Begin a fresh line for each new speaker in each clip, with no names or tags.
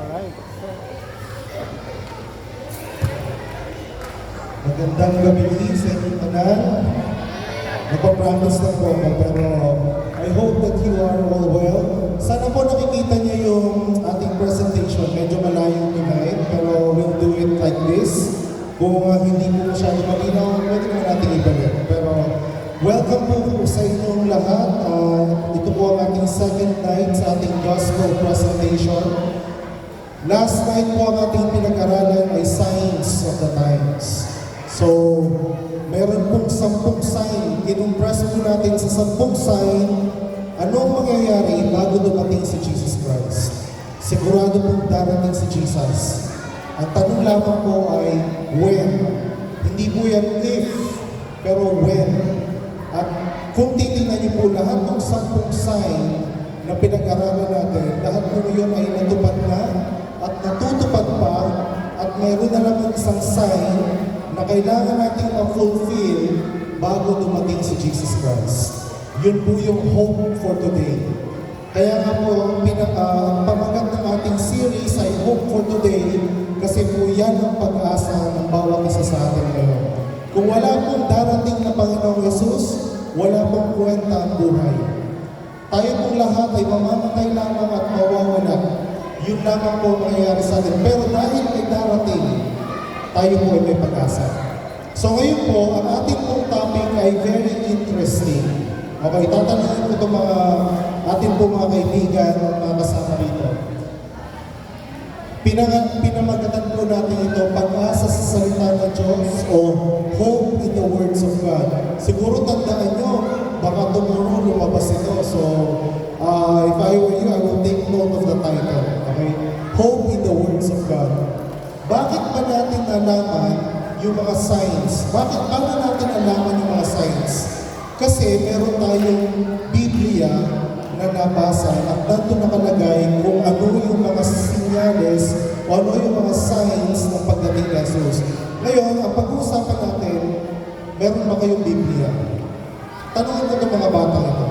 Alright.
Magandang gabi sa inyong tanan. Nagpa-promise na po ako, pero I hope that you are all well. Sana po nakikita niyo yung ating presentation. Medyo malayo tonight, pero we'll do it like this. Kung hindi po masyado malinaw, pwede naman natin ibalik. Pero welcome po sa inyong lahat. Ito po ang ating second night sa ating gospel presentation. Last night po ang ating pinag-aralan ay Signs of the Times. So, meron pong 10 sign. Kinumpress po natin sa 10 sign anong mangyayari bago dumating si Jesus Christ. Sigurado pong darating si Jesus. Ang tanong lamang po ay when. Hindi po yan if, pero when. At kung titingnan niyo po lahat ng 10 sign na pinag-aralan natin, lahat po yun ay natupad na at natutupad pa at mayroon na lang isang sign na kailangan natin ma-fulfill bago dumating si Jesus Christ. Yun po yung hope for today. Kaya nga po, pamagat ng ating series ay Hope for Today kasi po yan ang pag-asa ng bawat isa sa atin ngayon. Kung wala pong darating na Panginoong Yesus, wala pong kwenta ang buhay. Tayo pong lahat ay mamamatay lamang at mawawala. Yun lamang po mangyayari sa atin. Pero dahil may darating, tayo po ay may pag-asa. So ngayon po, ang ating pong topic ay very interesting. Okay, tatanungin ko itong ating po mga kaibigan at mga kasama rito. Pinamagatan po natin ito, pag-asa sa salita ng Diyos o hope in the words of God. Siguro tandaan nyo, baka tomorrow lumabas ito. So, if I were you, I will take note of the title. Okay? Hope in the words of God. Bakit ba natin nalaman yung mga signs? Paano natin nalaman yung mga signs? Kasi meron tayong Biblia na nabasa at dito nakalagay kung ano yung mga sinyales o ano yung mga signs ng pagdating ni Jesus. Ngayon, ang pag-uusapan natin, meron ba kayong Biblia? Tanungin ko itong mga batang ito.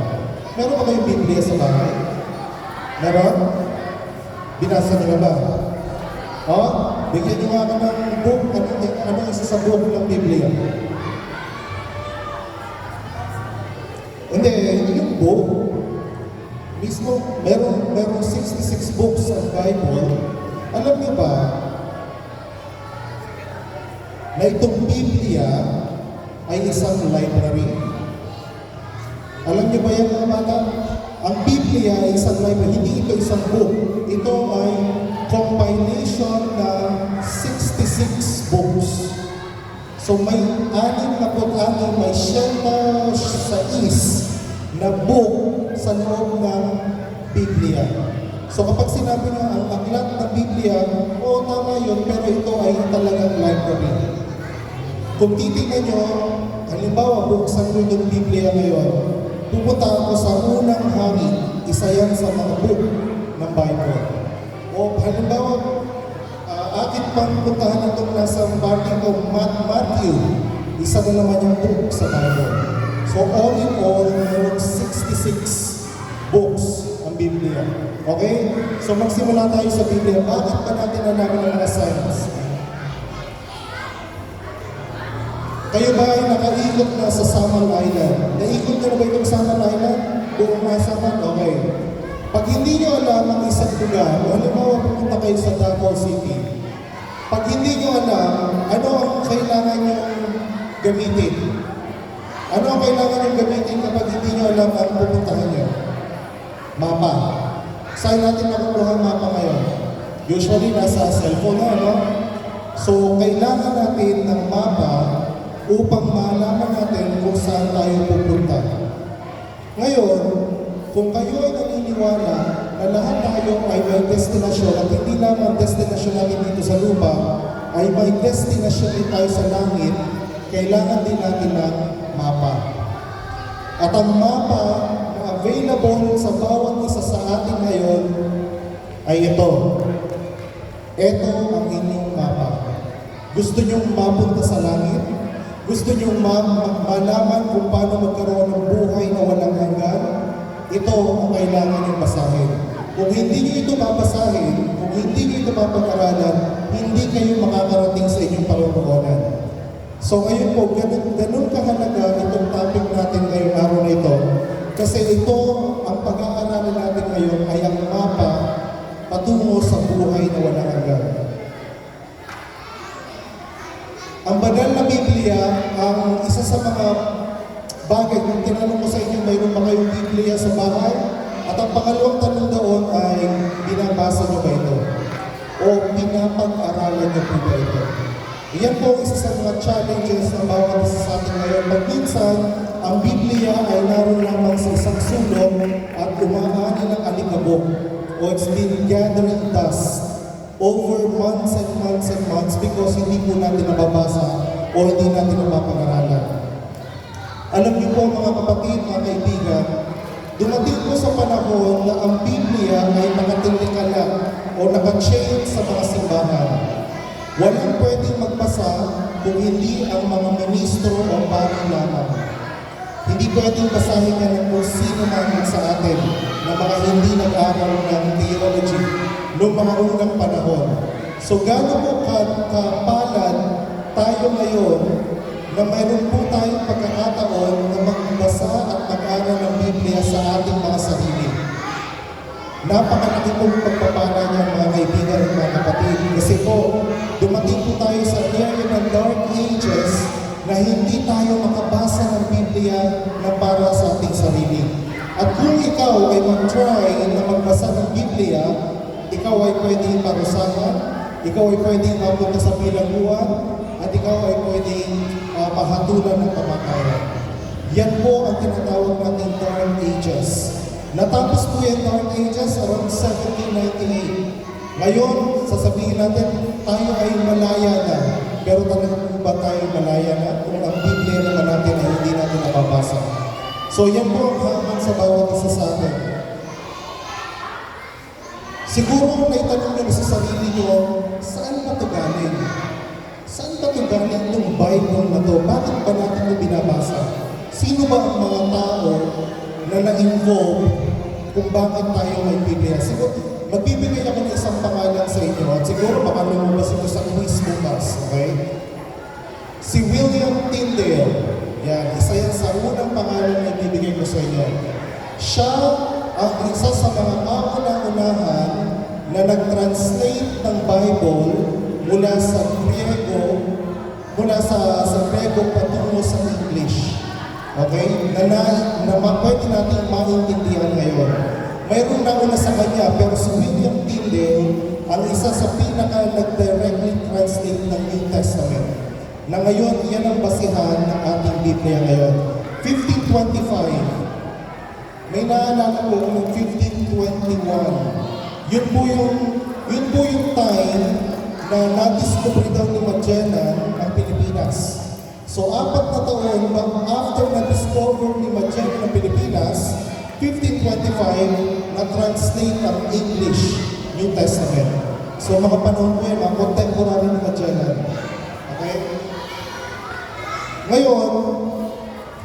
Meron ba kayong Biblia sa bahay? Meron? Binasa nila ba? Bigyan niyo nga ng book. Ano isa sa book ng Biblia? Hindi, yung book, mismo, merong 66 books sa Bible. Alam niyo ba, na itong Biblia ay isang library? Alam niyo ba yan mga bata? Ang Biblia ay isang library, hindi ito isang book. Ito ay compilation ng 66 books. So may 66, may 106 na book sa loob ng Biblia. So kapag sinabi nyo ang aklat ng Biblia, oo tama yun, pero ito ay talagang library. Kung titignan nyo, halimbawa buksan nyo yung Biblia ngayon, pupunta ako sa unang hari, isa yan sa mga book ng Bible. O halimbawa, akin pang puntahan itong nasa Matthew, isa na naman yung book sa Bible. So all in all, mayroong 66 books ang Biblia. Okay? So magsimula tayo sa Biblia. Bakit pa natin nalaman ang mga signs? Kayo ba ay nakaikot na sa Samar Island? Naikot na ba itong Samar Island? Buong masaman? Okay. Pag hindi nyo alam ang isang lugar, halimbawa pumunta kayo sa Davao City, pag hindi nyo alam, ano ang kailangan nyo gamitin? Ano ang kailangan nyo gamitin kapag hindi nyo alam ang pupuntahan nyo? Mapa. Saan natin makukuha ang mapa ngayon? Usually nasa cellphone na, no? So, kailangan natin ng mapa upang malaman natin kung saan tayo pupunta. Ngayon, kung kayo ay naniniwala na lahat tayo ay may destinasyon at hindi lamang destinasyon natin dito sa lupa, ay may destinasyon din tayo sa langit, kailangan din natin ng mapa. At ang mapa na available sa bawat isa sa atin ngayon ay ito. Ito ang inyong mapa. Gusto niyong mapunta sa langit? Gusto niyong malaman kung paano magkaroon ng buhay na walang hanggan? Ito ang kailangan niyong basahin. Kung hindi niyo ito babasahin, kung kung hindi nyo ito mapag-aralan, hindi kayo makakarating sa inyong Panginoon. So ngayon po, ganun kahalaga itong topic natin ngayong araw na ito. Kasi ito, ang pag-aaralan natin ngayon ay ang mapa patungo sa buhay na walang hanggan. Ang banal na Biblia, ang isa sa mga bagay, kung tinanong ko sa inyo, mayroon ba kayong Biblia sa bahay? At ang pangalawang tanong doon ay, binabasa niyo ba ito? O pinapag-aralan niyo po ba ito? Iyan po isa sa mga challenges na bawat isa sa atin ngayon. Magminsan, ang Biblia ay naroon lamang sa isang sulong at umaani ng alikabok. O it's been gathering dust over months and months and months because hindi po natin nababasa o hindi natin napapag-aralan. Alam niyo po mga kapatid, mga kaibigan, dumating po sa panahon na ang Biblia ay nakatilikala o naka-chain sa mga simbahan. Walang pwedeng magbasa kung hindi ang mga ministro o pari lamang. Hindi pwedeng basahin yan ng kung sino man sa atin na mga hindi nag-aral ng theology noong mga unang panahon. So gano'n po kapalad tayo ngayon na mayroon po tayong pagkakataon na magbasa at mag-aral ng Biblia sa ating mga sarili. Napakalaki pong pagpapala niya mga kaibigan at mga kapatid. Kasi po, dumating po tayo sa area ng Dark Ages na hindi tayo makabasa ng Biblia na para sa ating sarili. At kung ikaw ay mag-try na magbasa ng Biblia, ikaw ay pwedeng parusahan, ikaw ay pwedeng mapunta sa bilangguan, at ikaw ay pwedeng pahatulan ng kamatayan. Yan po ang tinatawag nating Dark Ages. Natapos po yung Dark Ages around 1798. Ngayon, sasabihin natin, tayo ay malaya na. Pero talagang ba tayo malaya na kung ang Biblia naman natin ay hindi natin nababasa? So yan po ang hamon sa bawat isa sa atin. Siguro naitanong nyo sa sarili nyo, saan ba ito galing? Saan ba ito galing itong Bible na ito? Bakit ba natin ito binabasa? Sino ba ang mga tao na na-involve kung bakit tayo may Biblia? Siguro, magbibigay ako ng isang pangalan sa inyo at siguro baka lumabas ito sa quiz bukas, okay? Si William Tyndale. Yan, isa yan sa unang pangalan na ibibigay ko sa inyo. Siya ang isa sa mga kauna-unahan na nag-translate ng Bible mula sa Griego patungo sa English. Okay? Na pwede natin maintindihan ngayon. Mayroon na una sa kanya, pero si William Tyndale ang isa sa nag-directly translate ng New Testament. Na ngayon, yan ang basihan ng ating Biblia ngayon. 1525. May naalala ko noong 1521. Yun po yung time na na-discover daw ni Magellan ang Pilipinas. So, 4 na taon after na-discover ni Magellan ang Pilipinas, 1525, na-translate ang English New Testament. So, mga panahon ko yun, mga contemporary ni Magellan. Okay? Ngayon,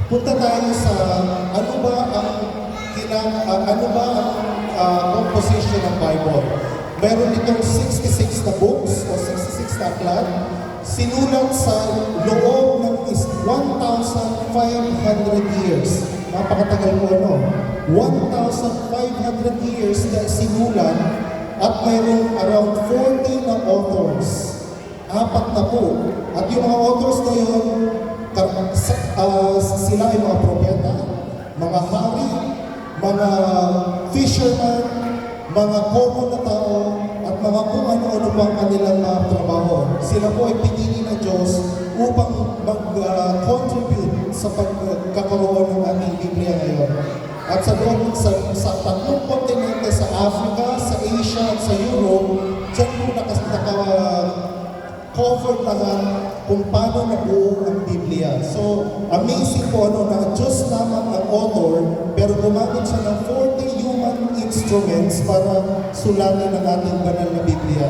punta tayo sa ano ba ang composition ng Bible. Meron itong 66 na books o 66 na aklat, sinulat sa loob ng 1,500 years. Napakatagal po ano? 1,500 years na sinulat at mayroong around 40 na authors. 4 na po. At yung mga authors na yun, sila ay mga propeta, mga hari, mga fisherman, mga common na tao, at mga kung ano-ano pang kanilang mga trabaho. Sila po ay pinili ng Diyos upang mag-contribute sa pagkakaroon ng ating Biblia ngayon. At sa loob sa tatlong kontinente, sa Africa, sa Asia, at sa Europe, dyan po naka-cover lahat kung paano nabuo ang Biblia. So, amazing po na Diyos lamang ang author, pero gumamit siya ng 40 human instruments para sulatin ang ating banal na Biblia.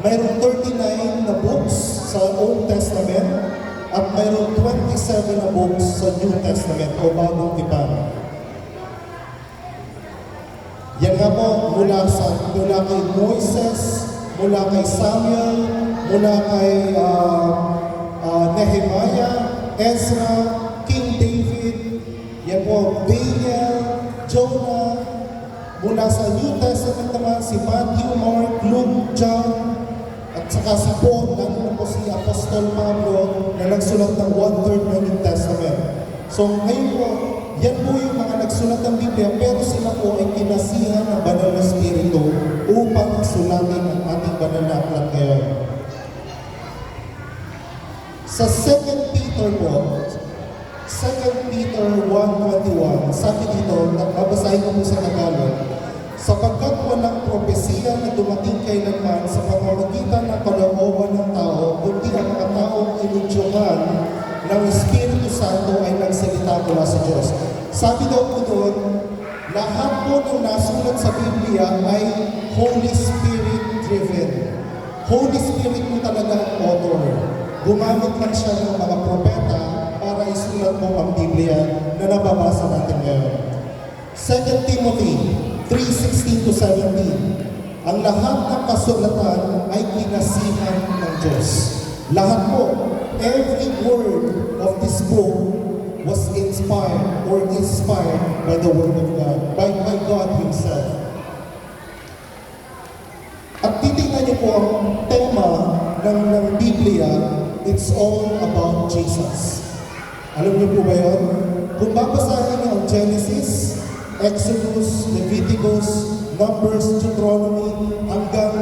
Mayroong 39 na books sa Old Testament at mayroong 27 na books sa New Testament o Bagong Tipan. Yan nga po, mula kay Moises, mula kay Samuel, mula kay Nehemiah, Ezra, King David, yan po, Daniel, Jonah, mula sa New Testament naman, si Matthew, Mark, Luke, John, at saka si Paul, lalo na po si Apostol Pablo na nagsulat ng 1/3 ng New Testament. So ngayon po, yan po yung mga nagsulat ng Biblia, pero sila po ay kinasihan ng Banal na Espiritu upang sulatin ang ating banal na aklat ngayon. Sa 2 Peter po, 2 Peter 1:21, sabi dito, babasahin ko po sa Tagalog, sapagkat walang propesiya na dumating kailanman sa pamamagitan ng kalooban ng tao, kundi ang mga taong inudyuhan ng Espiritu Santo ay nagsalita mula sa Diyos. Sabi daw po doon, lahat po ng nasulat sa Biblia ay Holy Spirit driven. Holy Spirit po talaga ang author. Gumamit lang siya ng mga propeta para isulat po ang Biblia na nababasa natin ngayon. 2 Timothy 3:16-17, ang lahat ng kasulatan ay kinasihan ng Diyos. Lahat po, every word of this book was inspired by the Word of God, by God Himself. At titingnan niyo po ang tema ng Biblia, it's all about Jesus. Alam niyo po ba yun? Kung babasahin niyo ang Genesis, Exodus, Leviticus, Numbers, Deuteronomy, hanggang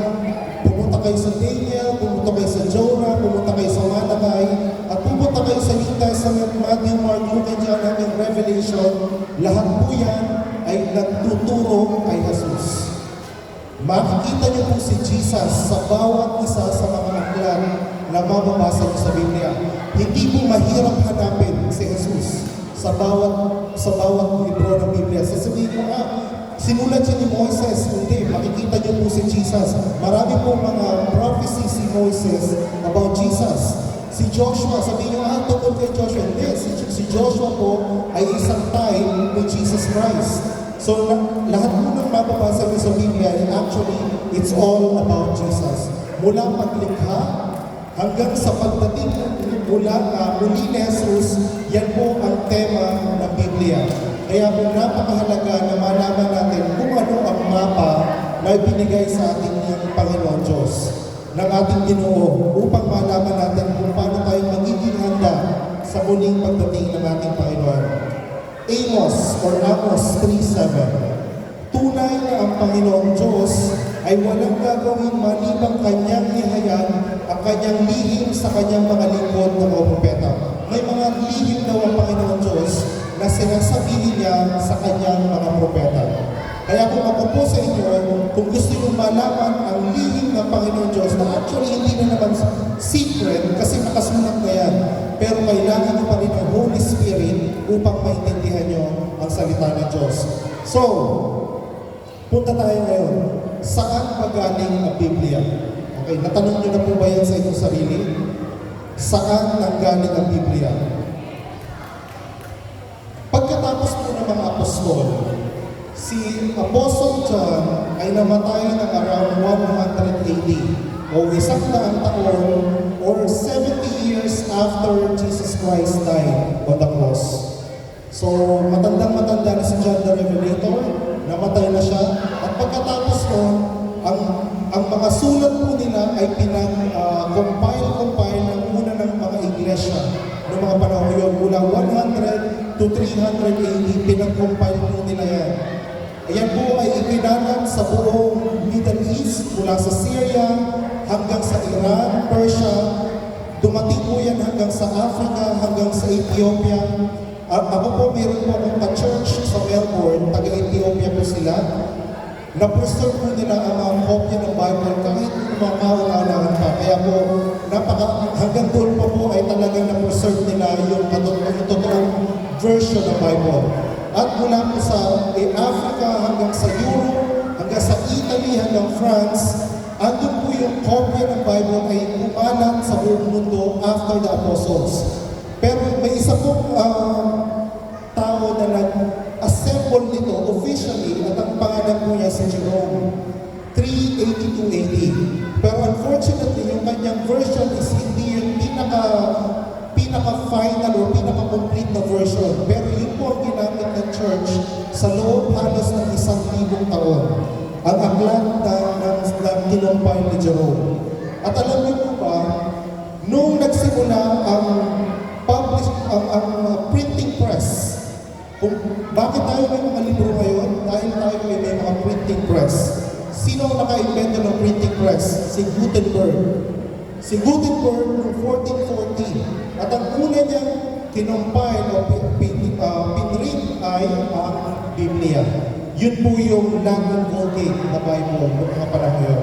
pumunta kayo sa Daniel, pumunta kayo sa Jonah, pumunta kayo sa Malachi, at pumunta kayo sa New Testament, Matthew, Mark, Luke, and John, hanggang Revelation, lahat po yan ay nagtuturo kay Jesus. Makikita niyo po si Jesus sa bawat isa sa mga aklat na mababasa niyo sa Biblia. Hindi po mahirap hanapin si Jesus sa bawat libro ng Biblia. Sasabihin mo sinulat siya ni Moises. Hindi, makikita niyo po si Jesus. Marami po mga prophecy si Moises about Jesus. Si Joshua, sabihin niyo, tungkol kay Joshua. Hindi, si Joshua po ay isang time ni Jesus Christ. So, lahat po ng mababasa niyo sa Biblia, actually, it's all about Jesus. Mula paglikha hanggang sa pagdating muli ni Jesus, yan po ang tema ng Biblia. Kaya po napakahalaga na malaman natin kung ano ang mapa na ibinigay sa ating ng Panginoon Diyos, ng ating Ginoo, upang malaman natin kung paano tayo magiging handa sa muling pagdating ng ating Panginoon. Amos 3:7, tunay na ang Panginoong Diyos ay walang gagawin malibang kanyang ihayag ang kanyang lihim sa kanyang mga lingkod na mga propeta. May mga lihim daw ang Panginoong Diyos na sinasabihin niya sa kanyang mga propeta. Kaya kung ako po sa inyo, kung gusto nyo malaman ang lihim ng Panginoong Diyos, na actually hindi na naman secret kasi nakasulat na yan, pero kailangan nyo pa rin ang Holy Spirit upang maintindihan nyo ang salita ng Diyos. So, punta tayo ngayon. Saan magaling ang Biblia? Okay, natanong nyo na po ba yan sa inyong sarili? Saan nanggaling ang Biblia? Pagkatapos po ng mga apostol, si Apostle John ay namatay ng around 100 AD o 100 taon or 70 years after Jesus Christ died on the cross. So, matandang-matanda na si John the Revelator, namatay na siya, at pagkatapos ko, ang mga sulat po nila ay compile ng una ng mga iglesia noong mga panahon yun. Mula 100 to 300 AD, pinag-compile po nila yan. Ayan po ay ipinanan sa buong Middle East, mula sa Syria hanggang sa Iran, Persia, dumating po yan hanggang sa Africa, hanggang sa Ethiopia. At ako po, meron po akong ka-church sa Melbourne, taga-Ethiopia po sila. Na-preserve po nila ang mga kopya ng Bible kahit mga kauna-unahan pa. Kaya po, hanggang doon pa po ay talagang na-preserve nila yung totoong version ng Bible. At mula po sa Africa hanggang sa Europe, hanggang sa Italy, hanggang France, andun po yung kopya ng Bible ay kumalat sa buong mundo after the apostles. Pero may isa pong tao na nag-assemble nito officially at ang pangalan pangalan po niya si Jerome, 382 AD. Pero unfortunately, yung kanyang version is hindi yung pinaka-final or pinaka-complete na version. Pero yun po ang ginamit ng church sa loob halos ng 1,000 taon. Ang aklat ng kinumpile ni Jerome. At alam niyo po ba, nung nagsimula ang printing press, kung bakit tayo may mga libro ngayon? Dahil tayo ay may mga printing press. Sino ang naka-invento ng printing press? Si Gutenberg. Si Gutenberg noong 1440. At ang una niyang kinumpile o pinrint ay ang Biblia. Yun po yung Latin Vulgate na Bible noong mga panahon yun.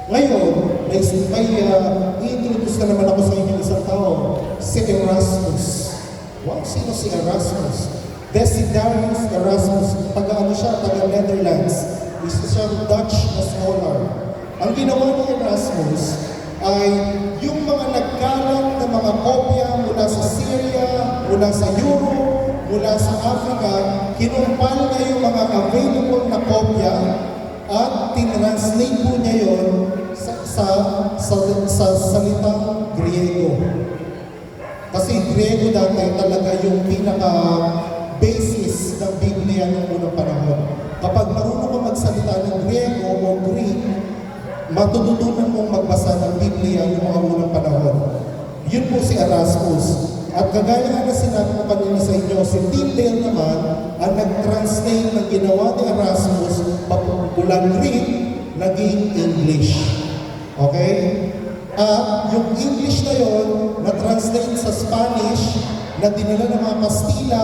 Ngayon, may i-introduce na naman ako sa inyo isang tao, si Erasmus. Wow, sino si Erasmus? Desiderius Erasmus, taga Netherlands. Isa siyang Dutch na scholar. Ang ginawa ni Erasmus ay yung mga nagkalat na mga kopya mula sa Syria, mula sa Europe, mula sa Africa, kinumpal niya yung mga available na kopya at tinranslate po niya yun sa salitang Griego. Kasi Griego dati talaga yung pinaka-basis ng Biblia ng unang panahon. Kapag marunong ka magsalita ng Griego o Greek, matututunan mong magbasa ng Biblia ng mga unang panahon. Yun po si Erasmus. At kagaya nga na sinabi ko kanina sa inyo, si Tyndale naman ang nag-translate ng ginawa ni Erasmus mula Greek, naging English. Okay? Yung English na yon na-translate sa Spanish, na dinala ng mga Kastila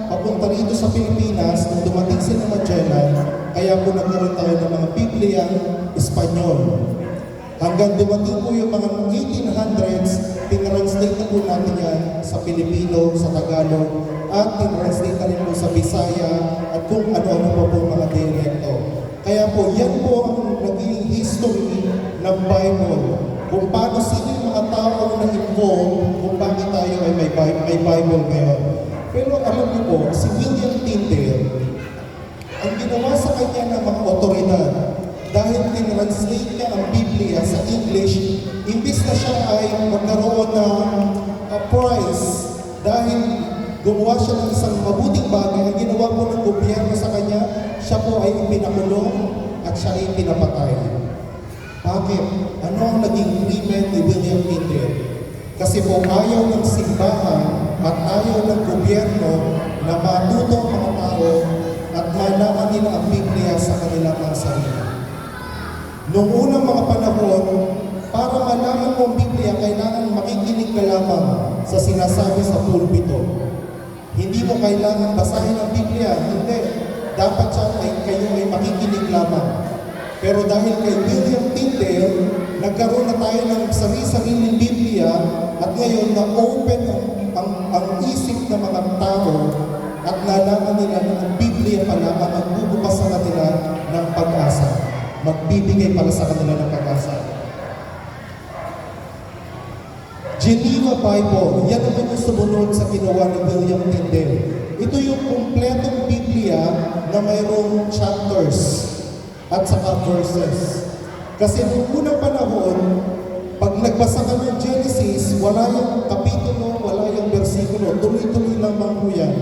papunta rito sa Pilipinas nung dumating sila Magellan, kaya po nagkaroon tayo ng mga Biblia Espanyol. Hanggang dumating po yung mga 1800s, tinranslate na po natin yan sa Pilipino, sa Tagalog, at tinranslate na rin po sa Bisaya, at kung ano-ano pa po mga dialekto. Kaya po, yan po ang naging history ng Bible. Kung paano sino yung mga tao na involved, kung bakit tayo ay may Bible ngayon. Pero alam niyo po, si William Tyndale, ang ginawa sa kanya ng mga otoridad, dahil tinranslate niya ang Biblia sa English, imbis na siya ay magkaroon ng prize dahil gumawa siya ng isang mabuting bagay, ang ginawa po ng gobyerno sa kanya, siya po ay pinakulong at siya ay pinapatay. Bakit? Ano ang naging krimen ni William Tyndale? Kasi po ayaw ng simbahan at ayaw ng gobyerno na matuto ang mga tao at malaman nila ang Biblia sa kanilang mga sarili. Noong unang mga panahon, para malaman mo ang Biblia, kailangan makikinig ka lamang sa sinasabi sa pulpito. Hindi mo kailangan basahin ang Biblia, hindi. Dapat kayo ay makikinig lamang. Pero dahil kay William Tyndale, nagkaroon na tayo ng sarili-sariling Biblia at ngayon na-open ang isip ng mga tao at nalaman nila na ang Biblia pala ang magbubukas sa kanila ng pag-asa. Magbibigay pala sa kanila ng pag-asa. Geneva Bible, yan naman yung sumunod sa ginawa ni William Tyndale. Ito yung kumpletong Biblia na mayroong chapters at saka verses. Kasi noong unang panahon, pag nagbasa ka ng Genesis, wala yung kapitulo, wala yung versikulo, tuloy-tuloy lamang po yan.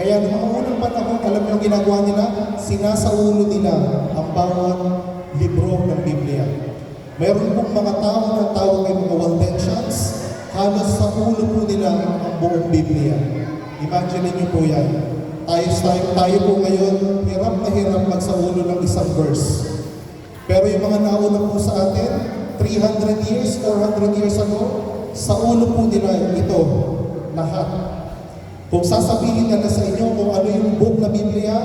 Kaya noong mga unang panahon, alam niyo ang ginagawa nila, sinasaulo nila ang bawat libro ng Biblia. Mayroon pong mga tao na tawag ay mga Waldensians, halos sa ulo po nila ang buong Biblia. Imagine niyo po yan. Tayo po ngayon, hirap na hirap magsaulo ng isang verse. Pero yung mga nauna po sa atin, 300 years, 400 years ago, sa ulo po nila ito, lahat. Kung sasabihin na sa inyo kung ano yung book na Biblia,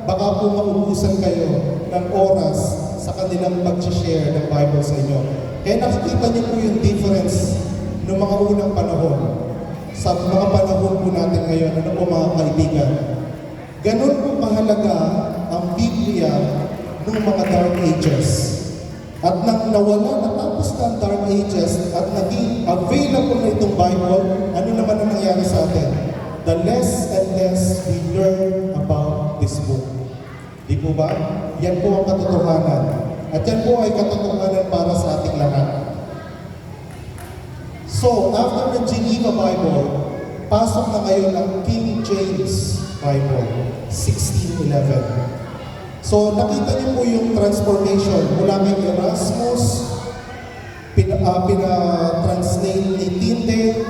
baka po maubusan kayo ng oras sa kanilang pag-share ng Bible sa inyo. Kaya nakikita niyo po yung difference ng mga unang panahon sa mga panahon po natin ngayon, ano po mga kaibigan. Ganon po mahalaga ang Biblia noong mga Dark Ages. At nang nawala, natapos na ang Dark Ages at naging available na itong Bible, ano naman ang nangyari sa atin? The less and less we learn about this book. Di po ba? Yan po ang katotohanan. At yan po ay katotohanan para sa ating lahat. So, after the Geneva Bible, pasok na ngayon ang King James Bible, 1611. So, nakita niyo po yung transformation mula kay Erasmus, pina-translate ni Tyndale,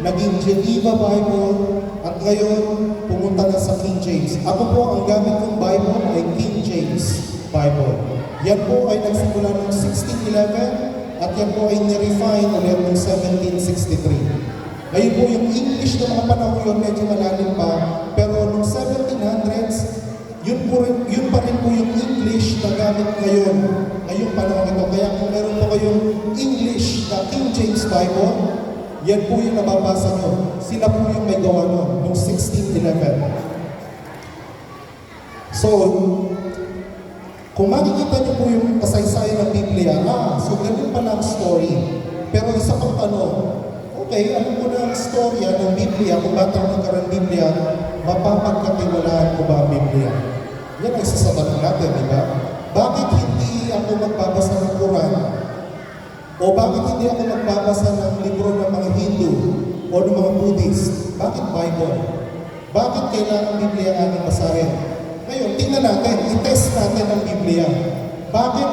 naging Geneva Bible, at ngayon, pumunta na sa King James. Ako po, ang gamit kong Bible ay King James Bible. Yan po ay nagsimula noong 1611, at yan po ay nirefine ulit noong 1763. Ngayon po, yung English ng mga panahon yun, medyo malalim pa, pero noong 1700s, yun pa rin po yung English na gamit ngayon, ngayong panahon ito. Kaya kung meron po kayong English na King James Bible, yan po yung nababasa nyo. Sila po yung may gawa noong 1611. So, kung makikita nyo po yung kasaysayan ng Biblia, so ganun pala ang story. Pero isa pang tanong, okay, ano po na ang storya ng Biblia, kung ba't ang nagkaroon ng Biblia, mapapagkatiwalaan ko ba ang Biblia? Yan ang isa sa tanong natin, di ba? Bakit hindi ako magbabasa ng Quran? O bakit hindi ako magbabasa ng libro ng mga Hindu o ng mga Buddhist? Bakit Bible? Bakit kailangan Biblia ating basahin? Ngayon, tingnan natin, i-test natin ang Biblia. Bakit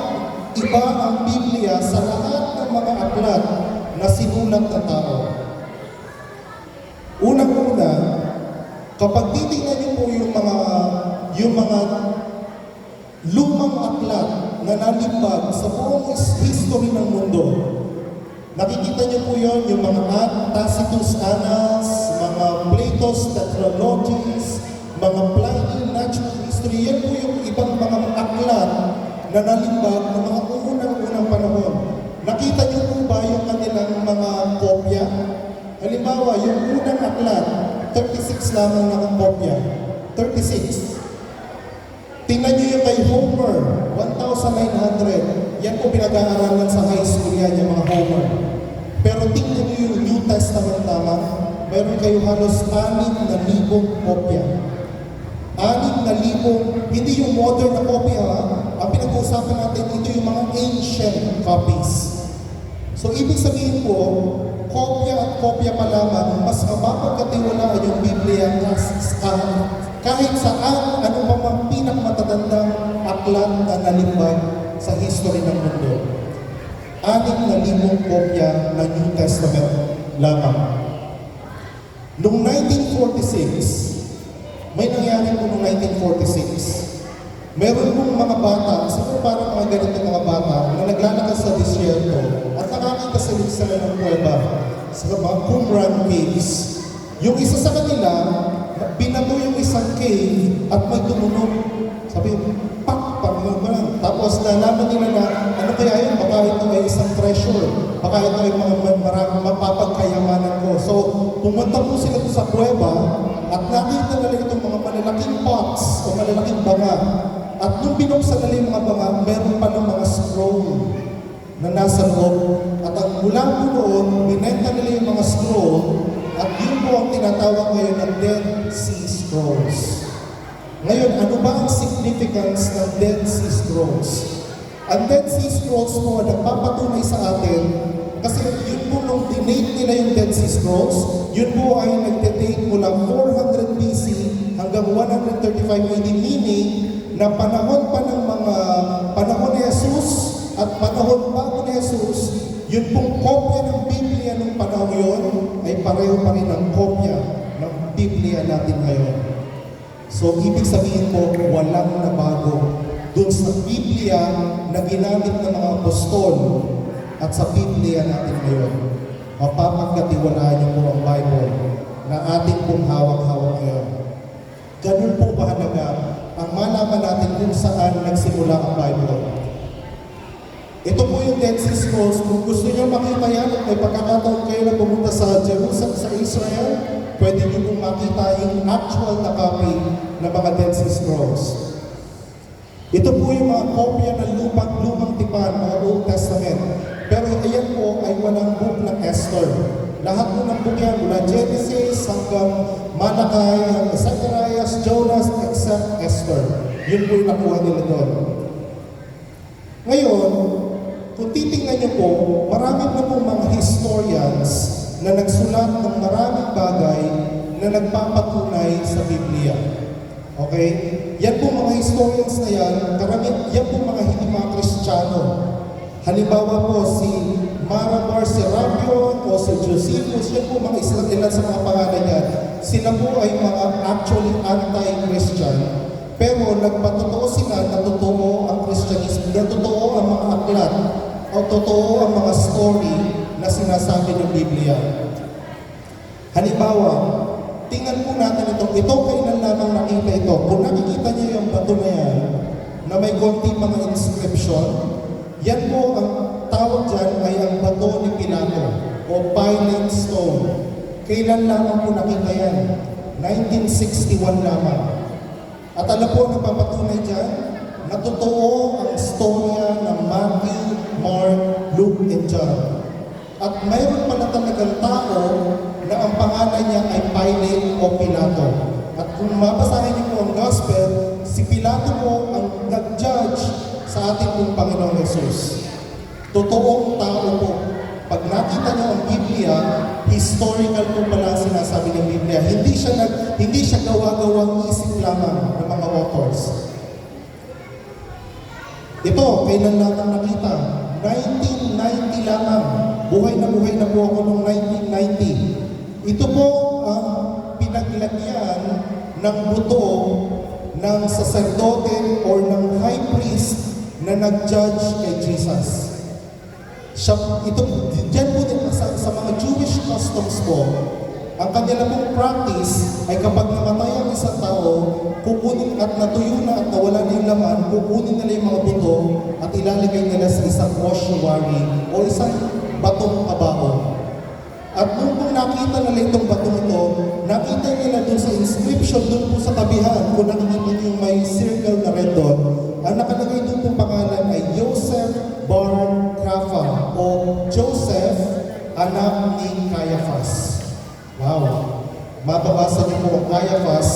iba ang Biblia sa lahat ng mga aklat na sinulat ng tao? Unang-una, kapag titingnan niyo po yung mga lumang aklat na nalimbag sa buong history ng mundo, nakikita niyo po yun, yung mga Tacitus Annals, mga Plato's Tetralogies, mga Pliny Natural History, yan po yung ibang mga aklat na nalimbag ng mga unang panahon. Nakita niyo po ba yung kanilang mga kopya? Halimbawa, yung unang aklat, 36 lamang na kopya. 36. Tingnan niyo yung kay Homer, 1,900. Yan po pinag-aaralan sa high school yan, yung mga Homer. Pero tingnan niyo yung New Testament naman, meron kayo halos 6,000 kopya. 6,000, hindi yung modern na kopya ha. Ang pinag-uusapan natin, ito yung mga ancient copies. So ibig sabihin po, kopya at kopya pa lamang, mas mapapagkatiwalaan yung Biblia kahit saan, ano pa mang pinakmatatandang aklat na nalimbag sa history ng mundo. 6,000 kopya ng New Testament lamang. Noong 1946, may nangyari po noong 1946. Meron pong mga bata, siguro parang mga ganitong mga bata, na naglalakad sa disyerto at nakakita sila ng kuweba sa mga Qumran Caves. Yung isa sa kanila, binato yung isang cave at may tumunog. Sabi yung, pak, parang tapos nalaman nila na, ano kaya yun? Baka ito ay isang treasure. Baka ito ay maraming mapapagkayamanan ko. So, pumunta po sila sa kuweba at nakita nila itong mga malalaking pots o malalaking banga. At nung binuksan nila yung mga banga, meron pa ng mga scroll na nasa loob. At ang mula po doon, binenta nila yung mga scroll at yun po ang tinatawag ngayon ng Dead Sea Scrolls. Ngayon, ano ba ang significance ng Dead Sea Scrolls? Ang Dead Sea Scrolls po nagpapatunay sa atin kasi yun po nung dinate nila yung Dead Sea Scrolls, yun po ay nagdedate mula 400 BC hanggang 135 AD, meaning na panahon pa ng mga panahon ni Jesus at panahon bago ni Jesus, yun pong kopya ng Biblia ng panahon yun ay pareho pa rin ang kopya ng Biblia natin ngayon. So, ibig sabihin po, walang nabago dun sa Biblia na ginamit ng mga apostol at sa Biblia natin ngayon. Mapapagkatiwalaan niyo po ang Bible na ating pong hawak-hawak ngayon. Ganun po bahalaga ang malaman natin kung saan nagsimula ang Bible. Ito po yung Dead Sea Scrolls. Kung gusto niyo makita yan at may pagkakataon kayo na pumunta sa Jerusalem, sa Israel, pwede niyo pong makita yung actual na copy ng mga Dead Sea Scrolls. Ito po yung mga kopya ng lumang tipan, mga Old Testament. Pero ayan po ay walang book ng Esther. Lahat po ng book yan, mula Genesis hanggang Malachi, hanggang Zacharias, Jonas, except Esther. Yun po yung nakuha nila doon. Ngayon, kung titingnan niyo po, marami na pong mga historians na nagsulat ng maraming bagay na nagpapatunay sa Biblia. Okay? Yan po mga historians na yan, yan po mga hindi mga Kristiyano. Halimbawa po si Marabar Serapion o si Josephus, yan po mga ilan sa mga pangalan yan. Sila po ay mga actually anti-Christian, pero nagpatotoo sila na totoo ang Kristyanismo, na totoo ang mga aklat, o totoo ang mga story na sinasabi ng Biblia. Halimbawa, tingnan po natin ito. Ito kailan lamang nakita ito. Kung nakikita niyo yung bato na yan, na may konti mga inscription, yan po ang tawag dyan ay ang bato ni Pilato o Pilate Stone. Kailan lamang po nakita yan? 1961 lamang. At alam po ang napapatunay dyan, na totoo ang storya ng Matthew, Mark, Luke, and John. At mayroon pala talagang tao na ang pangalan niya ay Pilate o Pilato. At kung mabasahin niyo po ang Gospel, si Pilato po ang nag-judge sa ating pong Panginoong Jesus. Totoong tao po. Pag nakita niyo ang Biblia, historical po pala ang sinasabi ng Biblia. Hindi siya gawa-gawang isip lamang ng mga authors. Ito, kailan lamang nakita? 1990 lamang. Buhay na po ako noong 1990. Ito po ang pinaglagyan ng buto ng sacerdote or ng high priest na nag-judge kay Jesus. Diyan po din sa mga Jewish customs po, ang kanila pong practice ay kapag namatay ang isang tao, kukunin at natuyo na at nawala na yung laman, kukunin nila yung mga buto at ilalagay nila sa isang ossuary o isang batong kabao. At nung nakita nila itong batong ito, nakita nila doon sa inscription doon po sa tabihan, kung nakikita niyo yung may circle na red doon, ang nakalagay doon pong pangalan ay Joseph Bar Kapha o Joseph, anak ni Caiaphas. Wow! Mababasa niyo po ang Caiaphas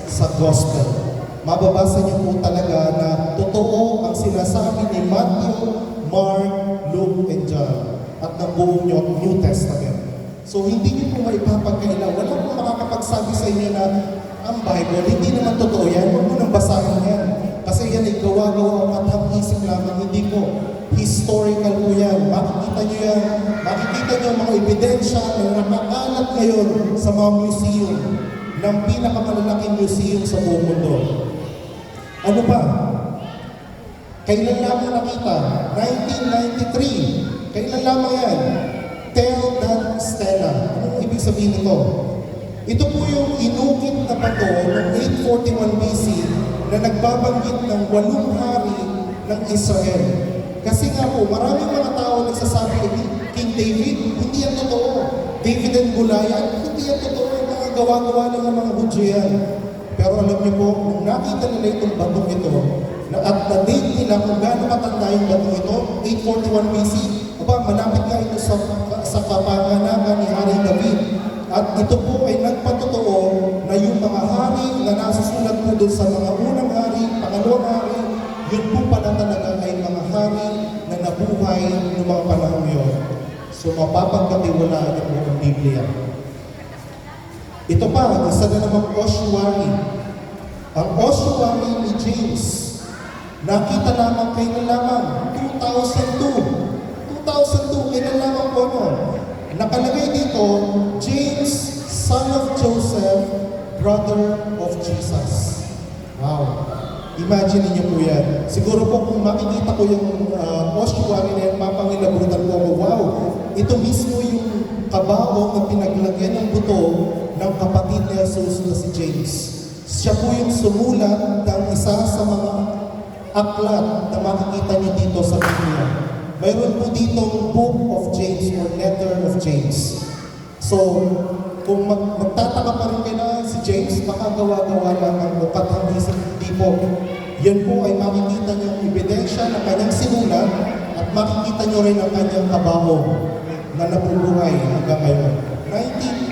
sa Gospel. Mababasa niyo po talaga na totoo ang sinasabi ni Matthew, Mark, Luke, and John at ng buong New Testament. So hindi niyo po maipapagkaila. Wala po makakapagsabi sa inyo na ang Bible, hindi naman totoo yan. Huwag mo nang basahin yan. Kasi yan ay gawa-gawa at hang-isip lamang. Hindi po. Historical po yan. Makikita niyo yan. Makikita niyo ang mga ebidensya na nakakalat ngayon sa mga museum ng pinakamalalaking museum sa buong mundo. Ano pa? Kailan lamang nakita? 1993. Kailan lamang yan? Tel Dan Stella. Anong ibig sabihin nito? Ito po yung inukit na bato noong 841 BC na nagbabanggit ng 8 hari ng Israel. Kasi nga po, maraming mga tao nagsasabi, King David, hindi yan totoo. David and Goliath, hindi yan totoo. Yung mga gawa-gawa lang ng mga Hudyo yan. Pero alam niyo po, nung nakita nila itong batong ito, at na-date nila kung gaano katanda yung batong ito, 841 BC, malapit nga ito sa kapanganakan ni Hari David. At ito po ay nagpatotoo na yung mga hari na nasusulat po doon sa mga unang hari, pangalawang hari, yun po pala talaga ay mga hari na nabuhay noong mga panahon yun. So mapapagkatiwalaan niyo po ang Biblia. Ito pa, isa na namang ossuary. Ang ossuary ni James, nakita lamang kailan lamang, 2002. 2002, kailan lamang po noon. Nakalagay dito, James, son of Joseph, brother of Jesus. Wow. Imagine niyo po yan. Siguro po kung makikita ko yung ossuary na yan, mapangilabutan po ako, wow, ito mismo yung kabao na pinaglagyan ng buto ng kapatid ni Jesus na si James. Siya po yung sumulat ng isa sa mga aklat na makikita niyo dito sa Biblia. Mayroon po ditong Book of James or Letter of James. So, kung magtataka pa rin kayo na si James, baka gawa-gawa lang ang upat ang isip, hindi po. Yan po ay makikita niyo ang ebidensya ng kanyang sinulat at makikita niyo rin ang kanyang kabaho na nabubuhay hanggang ngayon.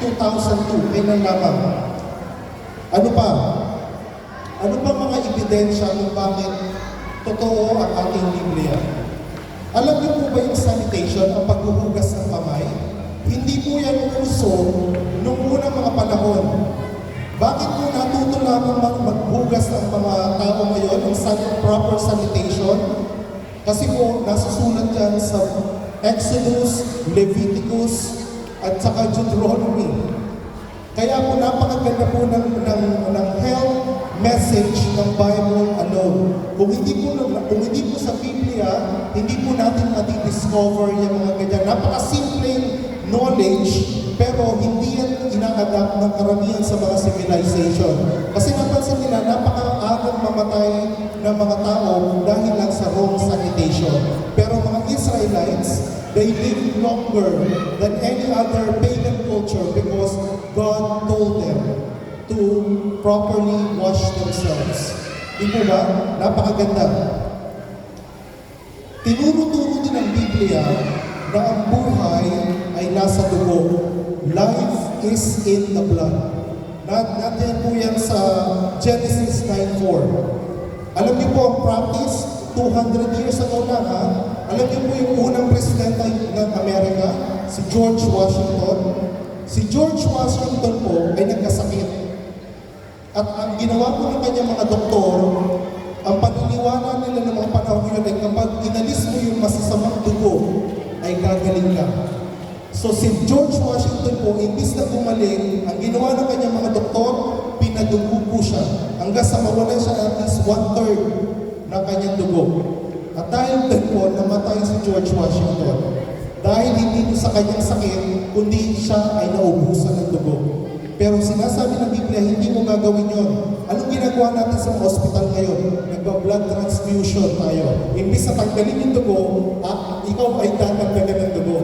2002, kailan lamang. Ano pa? Ano pa mga ebidensya ebidensya kung bakit totoo ang ating Biblia. Alam niyo po ba yung sanitation, ang paghuhugas ng kamay? Hindi po yan uso noong unang mga panahon. Bakit po natuto lamang maghugas ng mga tao ngayon ng proper sanitation? Kasi po nasusulat yan sa Exodus, Leviticus, at saka Deuteronomy. Kaya po napakaganda po ng health message ng Bible alone. Kung hindi po sa Biblia, hindi po natin mati-discover yung mga ganyan. Napakasimpleng knowledge, pero hindi yan ina-adapt ng karamihan sa mga civilization. Kasi napansin nila, napakaagang mamatay ng mga tao dahil lang sa wrong sanitation. Pero mga Israelites, they live longer than any other pagan culture because God told them to properly wash themselves. Di po ba? Napakaganda. Tinuro-turo din ng Biblia na ang buhay ay nasa dugo. Life is in the blood. Natin po yan sa Genesis 9:4. Alam niyo po ang practice, 200 years ago na ha? Alam niyo po yung unang presidente ng Amerika, si George Washington. Si George Washington po ay nagkasakit. At ang ginawa po ng kanyang mga doktor, ang paniniwala nila ng mga panahon yun ay kapag inalis mo yung masasamang dugo, ay gagaling ka. So si George Washington po, imbis na gumaling, ang ginawa ng kanyang mga doktor, pinadugo po siya. Hanggang sa mawalan siya at least 1/3 ng kanyang dugo. At dahil doon po, namatay si George Washington. Dahil hindi sa kanyang sakit, kundi siya ay naubusan ng dugo. Pero sinasabi ng Biblia, hindi mo gagawin yun. Anong ginagawa natin sa hospital ngayon? Nagba-blood transfusion tayo. Imbis na tanggalin yung dugo, ikaw ay dadagdagan ng dugo.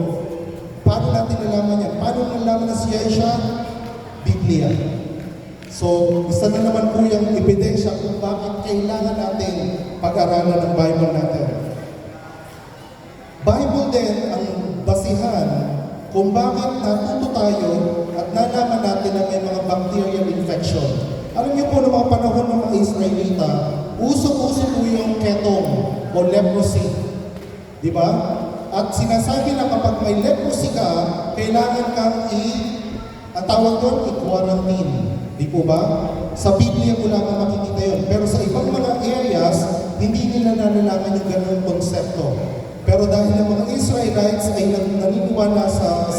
Paano natin nalaman yan? Paano nalaman na siyensya? Biblia. So, isa na naman po yung ebidensya kung bakit kailangan natin pag-aralan ng Bible natin. Bible din ang basihan kung bakit natuto tayo at nalaman natin na may mga bacterial infection. Alam niyo po, noong mga panahon ng mga Israelita, uso-uso po yung ketong o leprosy. Di ba? At sinasabi na kapag may leprosy ka, kailangan kang ang tawag doon, i-quarantine. Di po ba? Sa Biblia mo lang makikita yun. Pero sa ibang mga areas, hindi nila nalalaman yung ganung konsepto. Pero dahil ang mga Israelites ay naniniwala sa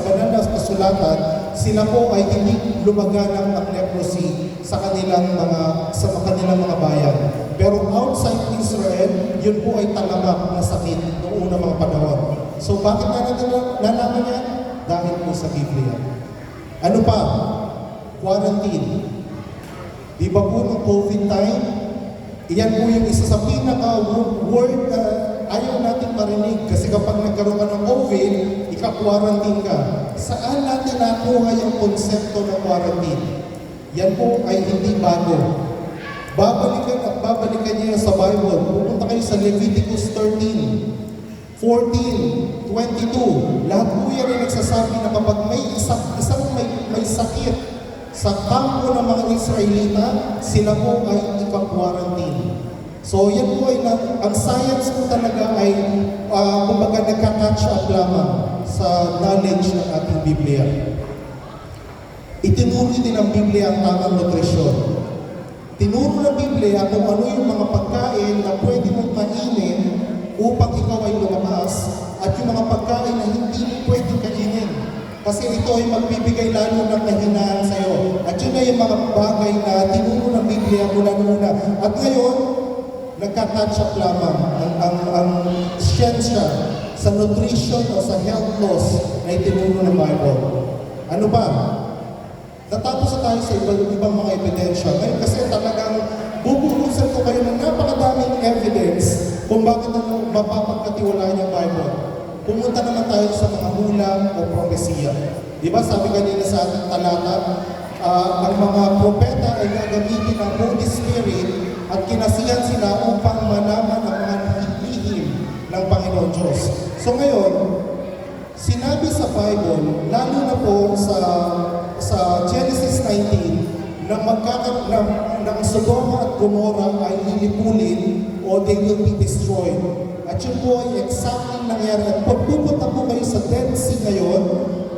banal na kasulatan, sila po ay hindi lumaganap ang leprosy sa kanilang mga bayan. Pero outside Israel, yun po ay talamak na sakit noong unang mga panahon. So bakit natin nalaman yan? Dahil po sa Biblia. Ano pa? Quarantine. Di ba po ng COVID time? Iyan po yung isa sa pinaka-word na ayaw natin marinig. Kasi kapag nagkaroon ka ng COVID, ika-quarantine ka. Saan natin nakuha yung konsepto ng quarantine? Yan po ay hindi bago. Babalikan niya sa Bible. Pupunta kayo sa Leviticus 13, 14, 22. Lahat po yan ay nagsasabi na kapag may may sakit sa kampo ng mga Israelita, sila po ay ika-quarantine. So yan po ay, ang science po talaga ay, kumbaga nagka-catch up lamang sa knowledge ng ating Biblia. Itinuro din ng Biblia ang tamang nutrisyon. Tinuro ng Biblia kung ano yung mga pagkain na pwede mong kainin upang ikaw ay lumakas at yung mga pagkain na hindi mo pwede kainin. Kasi ito ay magbibigay lalo ng kahinaan sa iyo. At yun na yung mga bagay na tinuro ng Biblia mula noon. At ngayon, nagka-catch up lamang ang siyensya sa nutrition o sa health laws na itinuro ng Bible. Ano ba? Natapos na tayo sa ibang mga ebidensya. Ngayon kasi talagang bubuhusan ko kayo ng napakadaming evidence kung bakit mapapagkatiwalaan yung Bible. Pumunta naman tayo sa mga hula o propesiya. Di ba sabi kanina sa ating talata, ang mga propeta ay gagamitin ng Holy Spirit at kinasihan sila upang malaman ang mga lihim ng Panginoon Diyos. So ngayon, sinabi sa Bible, lalo na po sa Genesis 19, na magkakaroon ng Sodoma at at Gomorrah ay lilipulin o they will be destroyed. At yun po ay exactly nangyari. At pag pupunta po kayo sa Dead Sea ngayon,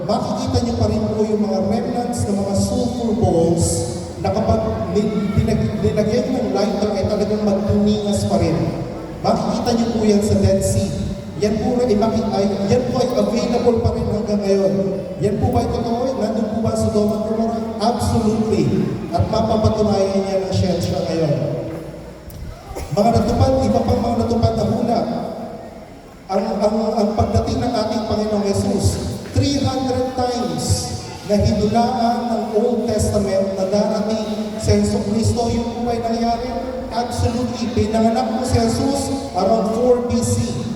makikita niyo pa rin po yung mga remnants ng mga sulfur balls na kapag nilagyan ng lighter ay talagang magtuningas pa rin. Makikita niyo po yan sa Dead Sea. Yan po ay available pa rin hanggang ngayon. Yan po ba ay totoo? Nandun po ba sa Sodom at Gomorrah? Absolutely. At mapapatunayan niya ng siyensya ngayon. Mga natupad, iba pang mga natupad na hula. Ang pagdating ng ating Panginoong Jesus, 300 times na hinulaan ng Old Testament na darating sa Jesucristo, yung po ay nangyari? Absolutely. Pinanganak po si Jesus around 4 BC.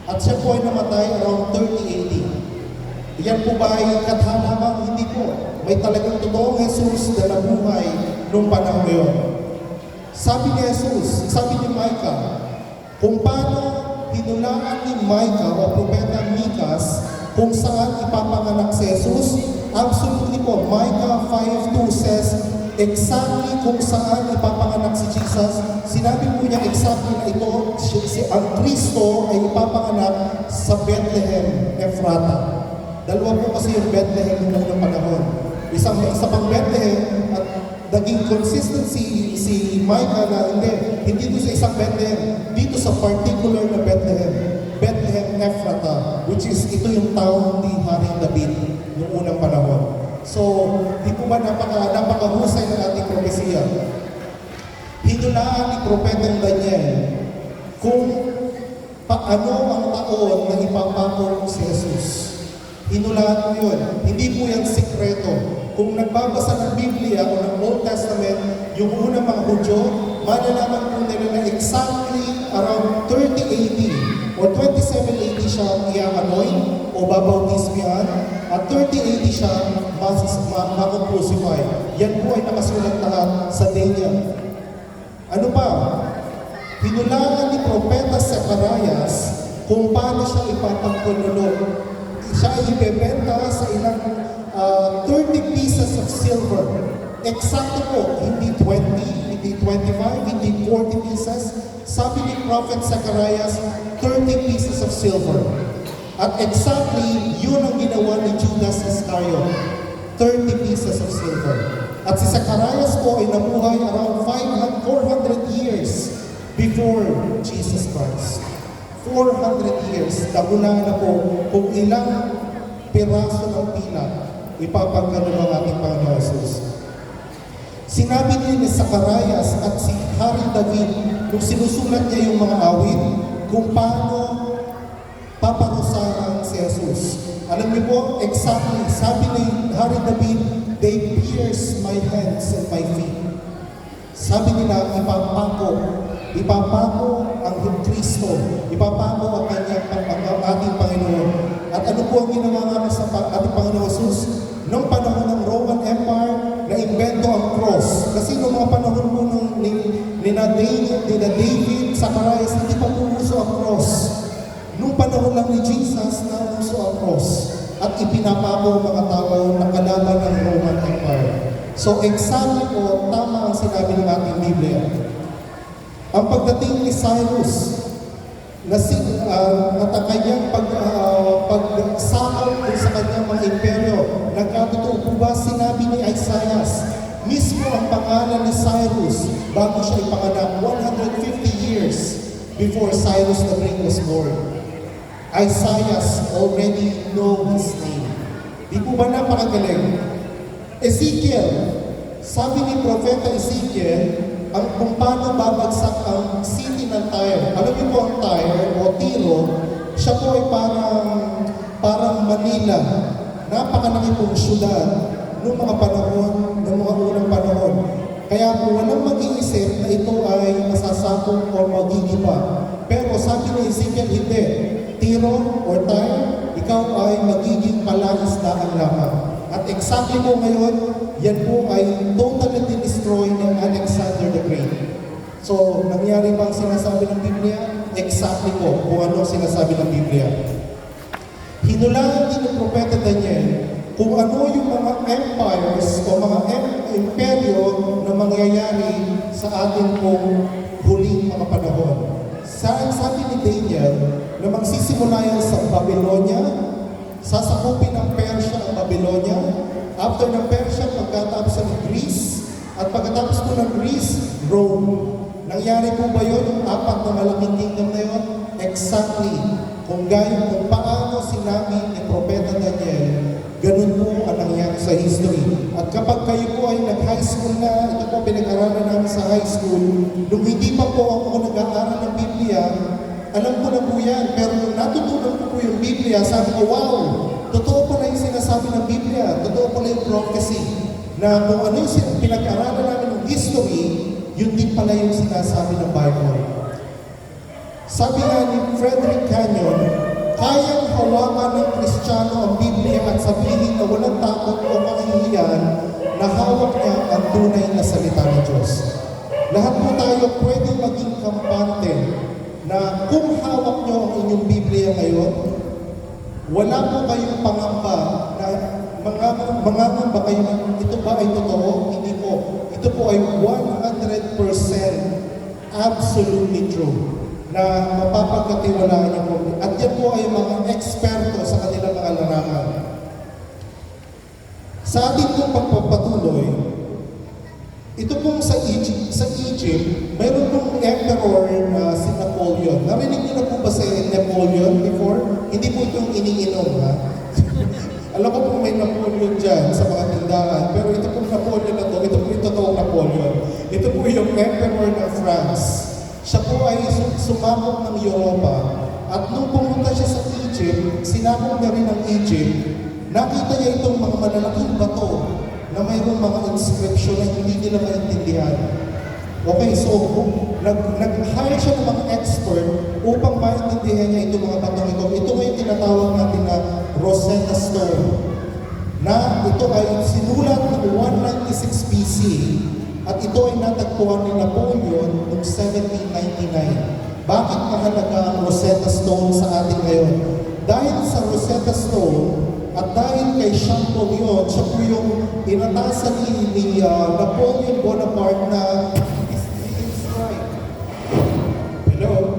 At siya po ay namatay around 30 AD. Yan po ba ay kathanamang? Hindi po. May talagang totoong Jesus na nabuhay nung panahon ngayon. Sabi ni Jesus, sabi ni Micah, kung paano hinulaan ni Micah o propeta Mikas kung saan ipapanganak si Jesus, absolutely po. Micah 5:2 says, exactly kung saan ipapanganak si Jesus. Sinabi po niya exactly na ito, ang Kristo ay ipapanganak sa Bethlehem, Ephrata. Dalawa po kasi yung Bethlehem noong unang panahon. Isa pang Bethlehem at naging consistency si Micah na hindi dito sa isang Bethlehem, dito sa particular na Bethlehem, Bethlehem Ephrata, which is ito yung town ni Haring David noong unang panahon. So, di po ba napakahusay ng ating propesiya? Hinulaan ni Propetang Daniel kung paano ang taon na ipapako si Jesus. Hinulaan mo yun. Hindi po yan sikreto. Kung nagbabasa ng Biblia o ng Old Testament, yung unang mga Hudyo, malalaman po nila na exactly around 30 AD o 27 AD siya i-anoint o babautismihan at 30 AD siya makukrucify. Yan po ay nakasulat lahat sa Daniel. Ano pa? Hinulaan ni Propeta Zacarias kung paano siya ipapagpulunod. Siya ay ibebenta sa ilang 30 pieces of silver. Eksakto po, hindi 20, hindi 25, hindi 40 pieces. Sabi ni Prophet Zacarias, 30 pieces of silver. At exactly, yun ang ginawa ni Judas Iscariot. 30 pieces of silver. At si Zacarias po ay nabuhay around 400 years before Jesus Christ. 400 years, nauna na po kung ilang piraso ng pila ipapagkano ng ating Panginoon Jesus. Sinabi din ni Zacarias at si Haring David nung sinusulat niya yung mga awit kung paano paparusahan si Jesus. Alam niyo po, exactly, sabi ni Haring David, they pierce my hands and my feet. Sabi nila, ipapako ang Kristo, ipapako ang ating Panginoon. At ano po ang ginawa nga sa ating Panginoon Jesus? Noong panahon ng Roman Empire, na-invento ang cross. Kasi noong mga panahon po ni David, Zacarias, hindi pa po uso ang cross. Noong panahon lang ni Jesus, na uso ang cross. At ipinapako mga tao na kalaban ng Roman Empire. So exactly po, tama ang sinabi ng ating Biblia. Ang pagdating ni Cyrus, at ang kanyang pagsakop sa kanyang mga imperyo, nagkatotoo po ba sinabi ni Isaiah, mismo ang pangalan ni Cyrus bago siya ipanganak 150 years before Cyrus the Great was born. Isaiah already know his name. Di po ba napakagaling? Ezekiel, sabi ni Propeta Ezekiel, kung paano babagsak ang city ng Tyre. Alam niyo po ang Tyre o Tiro, siya po ay parang Manila. Napakalaki pong syudad noong mga panahon, ng mga unang panahon. Kaya po walang mag-iisip na ito ay masasakop o magigiba. Pero sabi ni Ezekiel, hindi. Tiro or Tyre, ikaw ay magiging palaisdaan lamang. At exactly po ngayon, yan po ay totally destroyed ng Alexander the Great. So, nangyari bang sinasabi ng Biblia? Exactly po kung ano sinasabi ng Biblia. Hinulaan din ng Propeta Daniel kung ano yung mga empires o mga imperyo na mangyayari sa atin pong huling mga panahon. Sabi ni Daniel na magsisimula yan sa Babylonia, sasakupin ng Persia ang Babylonia, after ng Persia, pagkatapos ng Greece, at pagkatapos po ng Greece, Rome. Nangyari po ba yun, yung apat na malaking kingdom na yun? Exactly. Kung paano sinabi ni Propeta Daniel, ganun po ang nangyari sa history. At kapag kayo po ay nag-high school na, ito po pinag-aralan namin sa high school, nung hindi pa po ako nag-aaral ng Biblia, alam ko na po yan, pero nung natutunan ko po yung Biblia, sabi ko, wow, totoo pala yung sinasabi ng Biblia, totoo pala yung prophecy, na kung ano yung pinag-aralan namin ng history, yun din pala yung sinasabi ng Bible. Sabi nga ni Frederick Canyon, kayang hawakan ng Kristiyano ang Biblia at sabihin na walang takot o kahihiyan na hawak niya ang tunay na salita ng Diyos. Lahat po tayo pwede maging kampante na kung hawak niyo ang inyong Biblia ngayon, wala po kayong pangamba na mangangamba kayo na ito ba ay totoo? Hindi po. Ito po ay 100% absolutely true na mapapagkatiwalaan niyo po. At yan po ay mga eksperto sa kanilang mga larangan. Sa ating pong pagpapatuloy, ito pong sa Egypt, mayroon pong emperor na si Napoleon. Narinig niyo na po ba sa Napoleon before? Hindi po itong iniinom, ha? Alam ko po may Napoleon dyan sa mga tindahan, pero ito pong Napoleon na to, ito po yung totoong Napoleon. Ito po yung emperor ng France. Siya po ay sumabog ng Europa. At nung pumunta siya sa Egypt, sinabog na rin ng Egypt, nakita niya itong mga malalaking bato na mayroong mga inscription na hindi nila maintindihan. Okay, so nag-hire siya ng mga expert upang maintindihan niya itong mga batong ito. Ito ay tinatawag natin na Rosetta Stone, na ito ay sinulat ng 196 BC at ito ay natagpuan ni Napoleon noong 1799. Bakit mahalaga ang Rosetta Stone sa atin ngayon? Dahil sa Rosetta Stone at dahil kay Champollion, siya po yung inatasan ni Napoleon Bonaparte na i-inscribe. Hello?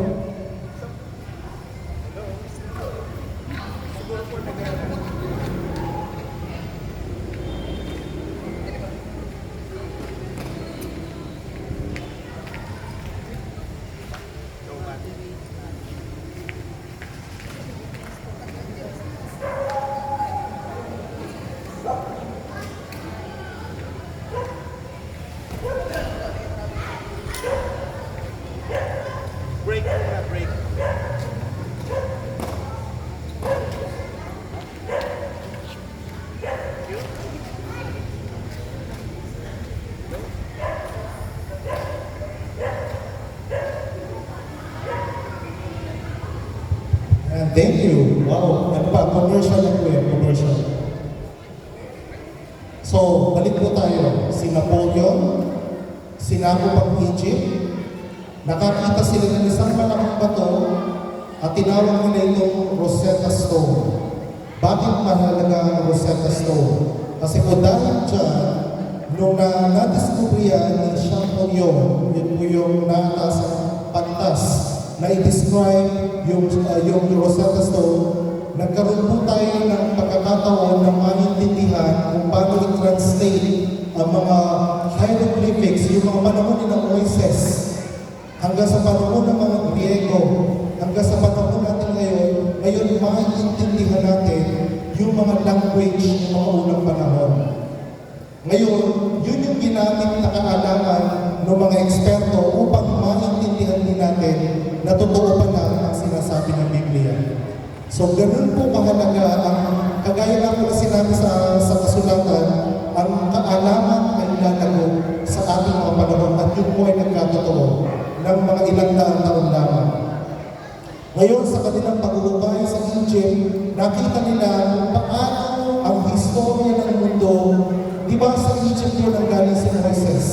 Break muna, break.
Thank you. Wow, ano pa? Commercial na po yan, commercial. So, balik po tayo. Si Napoleon, sinabog ang Egypt, nakakita sila ng isang malaking bato at tinawag nila itong Rosetta Stone. Bakit mahalaga ang Rosetta Stone? Kasi po dahil dyan, nung na-discover yan ni Champollion, yun po yung naatasang pantas na i-describe yung Rosetta Stone, nagkaroon po tayo ng pagkakataon na maintindihan kung paano i-translate ang mga hieroglyphics, yung mga panahon ni Moises, hanggang sa panahon ng mga Griego, hanggang sa panahon natin ngayon maintindihan natin yung mga language ng mga unang panahon. Ngayon, yun yung ginamit na kaalaman ng mga eksperto upang maintindihan din natin na totoo pa na ang sinasabi ng Biblia. So, ganun po kahalaga ang kagaya nga po na sinabi sa kasulatan, ang kaalaman ay lalago sa ating mga panahon at yun po ay nagkatotoo ng mga ilang daang taon lamang. Ngayon, sa kanilang pag-uukay sa Egypt, nakita nila kung paano ang historia ng mundo. Di ba sa Egypt yun ang galing si Moises?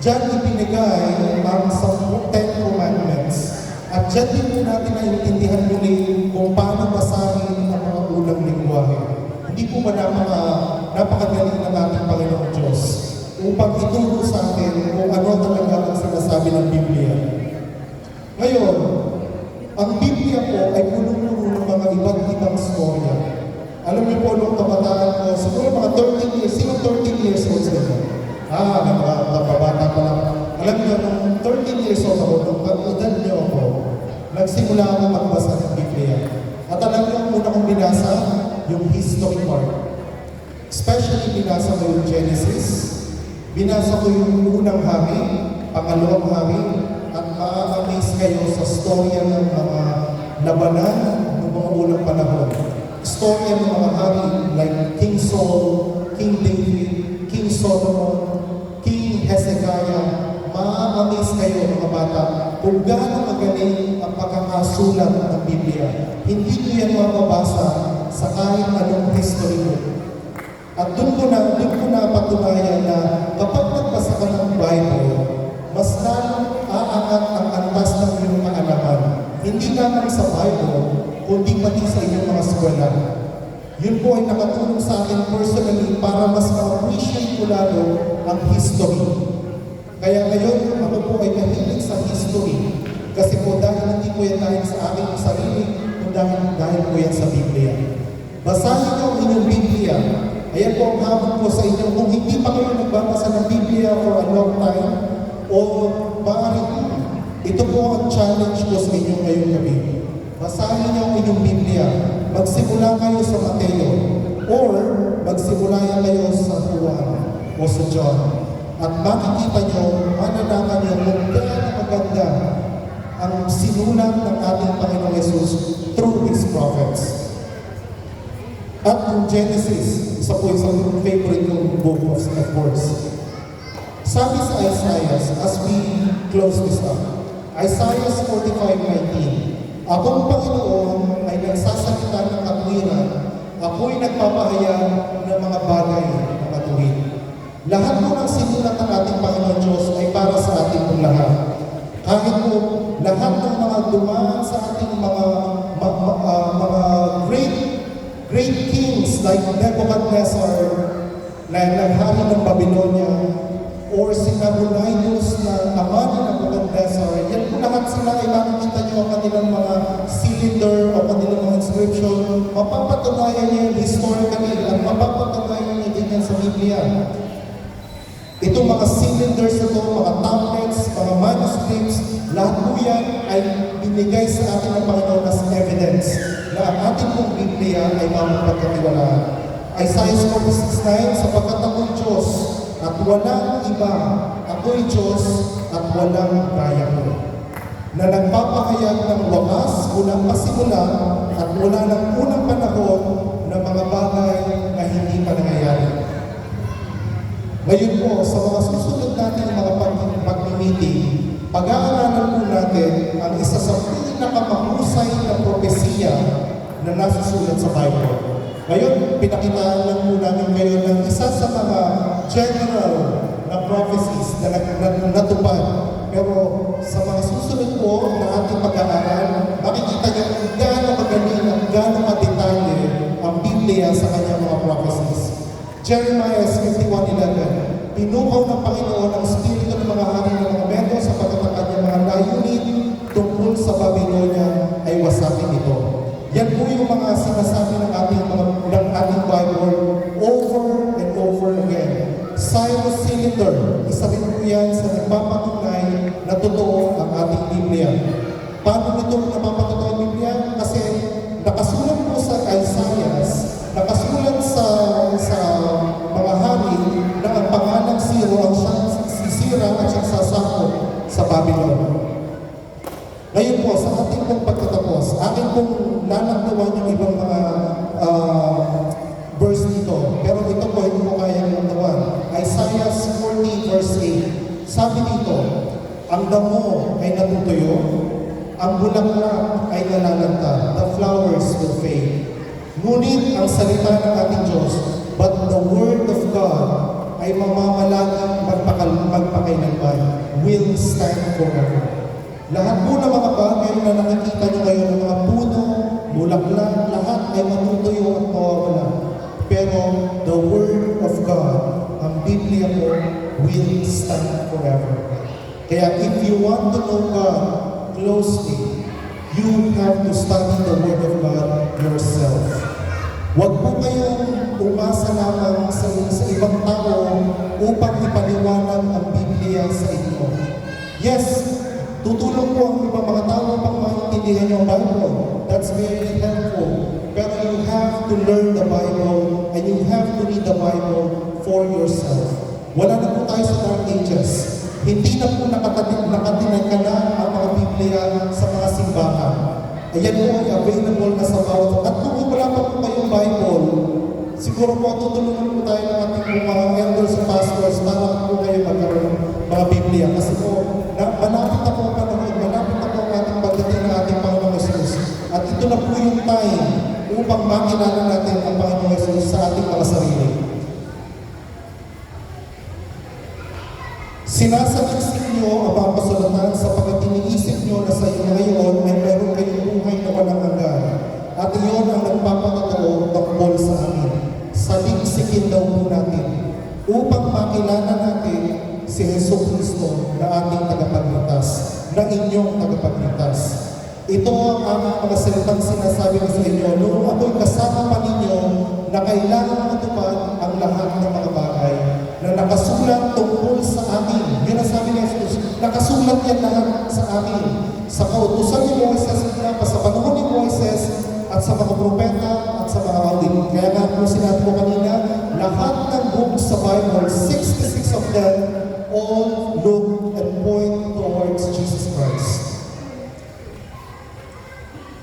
Diyan ipinigay ang 10 Commandments. At diyan din po natin naiintindihan muli kung paano basahin ang mga unang lingwahe. Hindi po ba napakagaling ng ating Panginoong Diyos upang ituro sa atin kung ano talaga ang sinasabi ng Biblia. Ngayon, ang Biblia po ay punong-puno ng mga iba't ibang storya. Alam niyo po, nung kabataan ko, siguro mga 13 years, sino 13 years old sa inyo? Nakababata pa lang. Alam niyo, nung 13 years old ako, nung edad niyo ako, nagsimula ako magbasa ng Biblia. At alam niyo, ang una kong binasa, yung history part. Especially, binasa ko yung Genesis, binasa ko yung unang hari, pangalawang hari, at ma-amaze kayo sa storya ng mga labanan ng mga unang panahon. Storya ng mga hari like King Saul, King David, King Solomon, King Hezekiah. Ma-amaze kayo mga bata kung gaano magaling ang pagkakasulat ng Biblia. Hindi ko yan mababasa sa kahit anong history book. At doon ko napatunayan na kapag nagbasa ka ng Bible, mas lalong aangat ang antas ng iyong kaalaman. Hindi lamang sa Bible, kundi pati sa inyong mga eskwela. Yun po ay nakatulong sa akin personally para mas ma-appreciate ko lalo ang history. Kaya ngayon, ako po ay mahilig sa history. Kasi po dahil hindi po yan dahil sa aking sarili, kundi dahil po yan sa Biblia. Basahin niyo ang inyong Biblia. Ayan po ang habang po sa inyo. Kung hindi pa kayo nagbabasa ng Biblia for a long time, o maaari, ito po ang challenge ko sa inyo ngayong gabi. Basahin niyo ang inyong Biblia. Magsimula kayo sa Mateo, or magsimula kayo sa Juan o sa John. At makikita niyo, mananaman niyo kung gaano maganda ang sinulat ng ating Panginoong Yesus through His prophets. At yung Genesis, isa po isang favorite kong book of course. Sabi sa Isaiah, as we close this up, Isaiah 45:19, Akong Panginoon ay nagsasalita ng katwiran, ako'y nagpapahayag ng mga bagay na matuwid. Lahat po ng sinulat ng ating Panginoon Diyos ay para sa ating pong lahat. Kahit po lahat ng mga dumaan sa ating mga great kings like Nebuchadnezzar, na naghari ng Babylonia, or si Nabonidus na ama ni Nebuchadnezzar, yan po lahat sila ay makikita niyo ang kanilang mga cylinder o kanilang mga inscription. Mapapatunayan niyo historically at mapapatunayan niyo din yan sa Biblia. Itong mga cylinders na ito, mga tablets, mga manuscripts, lahat po yan ay binigay sa atin ng Panginoon as evidence na ang ating pong Biblia ay mapapagkatiwalaan. Isaiah 46:9, sapagkat ako'y Diyos at walang iba, ako'y Diyos at walang kaya ko, na nagpapahayag ng wakas, unang pasimula at mula ng unang panahon ng mga bagay na hindi pa nangyayari. Ngayon po, sa mga susunod natin mga pag-meeting, pag-aaralan po natin ang isa sa pinakamahusay na propesiya na nasusulat sa Bible. Ngayon, pinakitaan lang po namin ngayon ng isa sa mga general na prophecies na natupad. Pero sa mga susunod po na ating pag-aaral, makikita niyo kung gaano magaling at gaano kadetalye ang Biblia sa kanyang mga prophecies. Jeremiah 51:11, pinukaw ng Panginoon ang spirito ng mga hari ng mga Medo sapagkat ang kanyang mga layunin tungkol sa Babylonia ay wasakin ito. Yan po yung mga sinasabi ng ating Bible over and over again. Cyrus cylinder, isa rin po yan sa nagpapatunay na totoo ang ating Biblia. Paano nito napapatotoo ang Biblia? Kasi nakasulat po sa Isaiah, nakasulat sa mga hari na ang pangalang Siro ang sisira at siyang sasakop sa Babylon. Ngayon po, sa ating pong pagtatapos, aking pong nanaktawan yung ibang mga verse dito. Pero ito po, hindi ko kayang nantawan. Isaiah 40:8. Sabi dito, ang damo ay natutuyo, ang bulaklak ay nalalanta, the flowers will fade. Ngunit ang salita ng ating Diyos, but the word of God ay mamamalagang magpakailanman, will stand forever. Lahat po ng mga bagay na nakikita nyo ngayon ng mga puno, bulaklak, lahat ay matutuyo at mawawala. want to know God closely, you have to study the Word of God yourself. Huwag po kayong umasa lamang sa ibang tao upang ipaliwanag ang Biblia sa inyo. Yes, tutulong po ang ibang mga tao upang maintindihan yung Bible. That's very helpful. Pero you have to learn the Bible and you have to read the Bible for yourself. Wala na po tayo sa Dark Ages. Hindi na po nakatinagkala ang mga Biblia sa mga simbahan. Ayan po ay available na sa bawat. At kung wala pa po kayong Bible, siguro po tutulungan po tayo ng ating mga elders and pastors para po kayo magkaroon ng mga Biblia. Kasi po, malapit na po ang panahon, malapit na po ang ating pagdating ng ating Panginoong Jesus. At ito na po yung time upang makilala natin ang Panginoong Jesus sa ating mga sarili. Sinasaliksik niyo ang mga kasulatan sapagkat iniisip niyo na sa inyo ngayon ay meron kayong buhay na walang hanggan. At iyon ang nagpapakatao tungkol sa amin. Saliksikin daw po natin upang makilala natin si Jesucristo na ating tagapagligtas, na inyong tagapagligtas. Ito ang aming mga salitang sinasabi ko sa inyo noong ako'y kasama pa ninyo na kailangan matupad ang lahat ng mga bagay na nakasulat tungkol sa amin. Yun ang sabi ni Jesus, nakasulat yan lahat sa amin. Sa kautusan ni Moises, sa panahon ni Moises, at sa mga propeta, at sa mga awit. Kaya nga po sinabi ko kanina, lahat ng books sa Bible, 66 of them, all look and point towards Jesus Christ.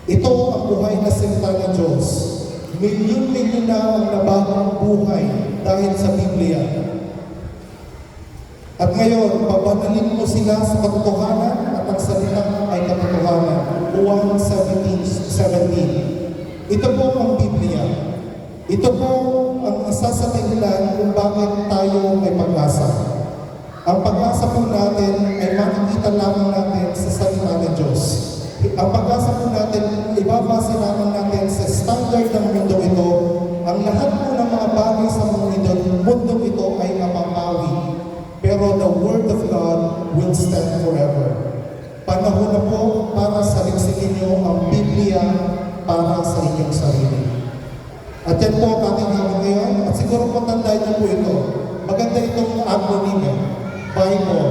Ito ang buhay na salita ng Diyos. Milyon-milyon na ang nabagong buhay dahil sa Biblia. At ngayon, pabanalin mo sila sa katotohanan at ang salita ay katotohanan. Juan 17:17. Ito po ang Biblia. Ito po ang isa sa dahilan kung bakit tayo may pag-asa. Ang pag-asa po natin ay makikita lamang natin sa salita ng Diyos. Ang pag-asa po natin, ibabase lamang natin sa standard ng mundo ito. Ang lahat po ng mga bagay sa mundo ito ay mapapawi. Pero the Word of God will stand forever. Panahon na po para saliksikin niyo ang Biblia para sa inyong sarili. At yan po ang ating hawak ngayon. At siguro po tandaan niyo po ito. Maganda itong acronym, Bible.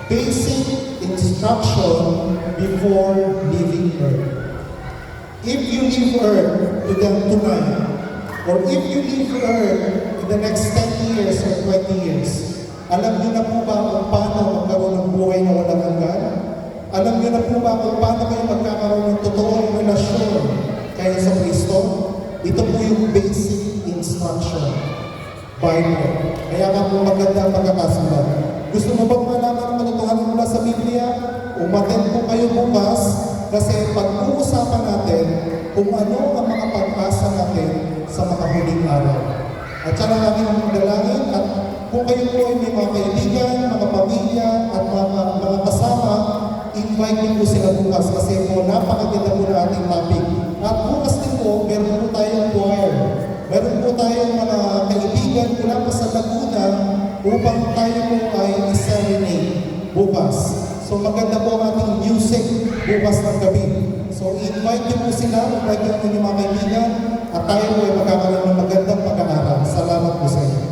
Basic instruction before leaving Earth. If you leave Earth tonight, or if you leave Earth in the next 10 years or 20 years, alam niyo na po ba kung paano magkaroon ng buhay na walang hanggan? Alam niyo na po ba kung paano kayo magkakaroon ng totoong relasyon kayo sa Kristo? Ito po yung basic instruction. Bible. Kaya nga po maganda ang pagkakasulat. Gusto mo bang malaman ang katotohanan mula sa Biblia? Umattend po kayo bukas kasi pag-uusapan natin kung ano ang mga pag-asa natin sa mga huling araw. At siya lang natin ang magdalangin at kung kayo po ay may mga kaibigan, mga pamilya at mga kasama, invite niyo po sila bukas kasi po napakaganda po na ating topic. At bukas din po, meron po tayong choir. Meron po tayong mga kaibigan mula pa sa Laguna upang tayo po ay i-serenade bukas. So maganda po ang ating music bukas ng gabi. So invite niyo po sila, invite niyo po yung mga kaibigan at tayo po ay magkakaroon ng magandang pag-aaral. Salamat po sa inyo.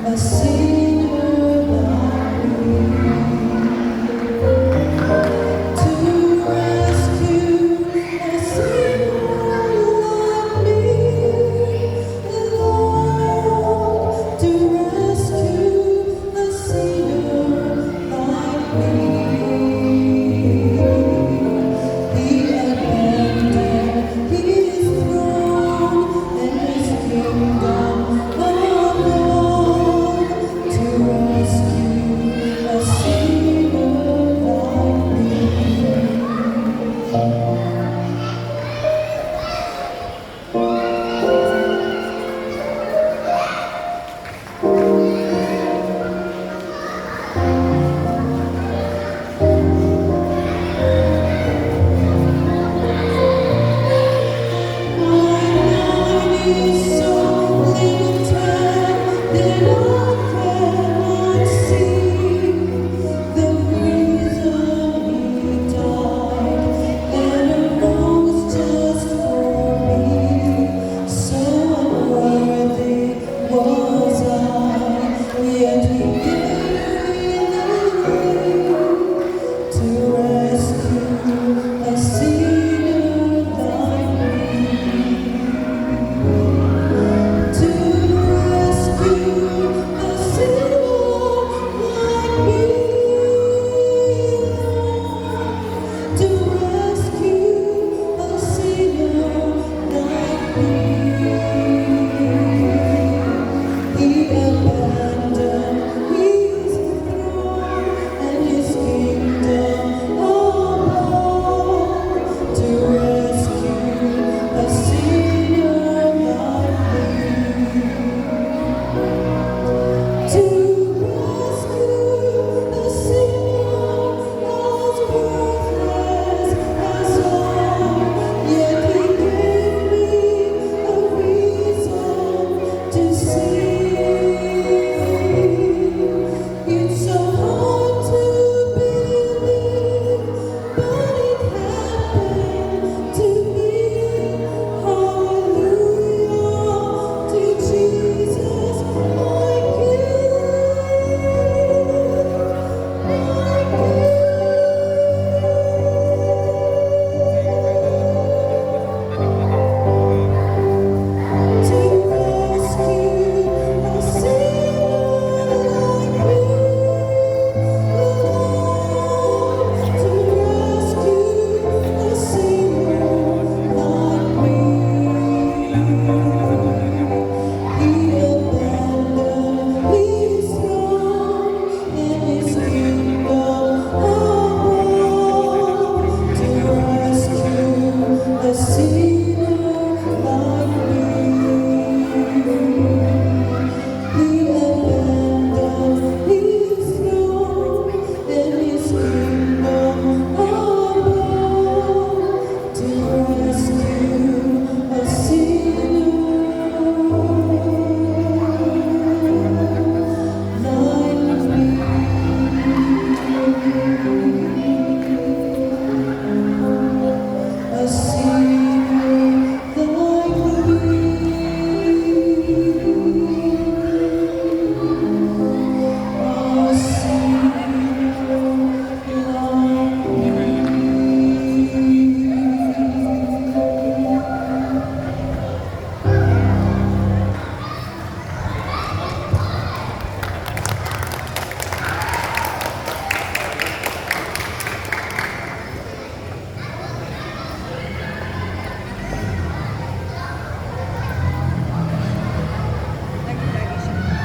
a sinner like me. To rescue a sinner like me, Lord, to rescue a sinner like me. He abandoned his throne and his kingdom above to rescue a sinner like me.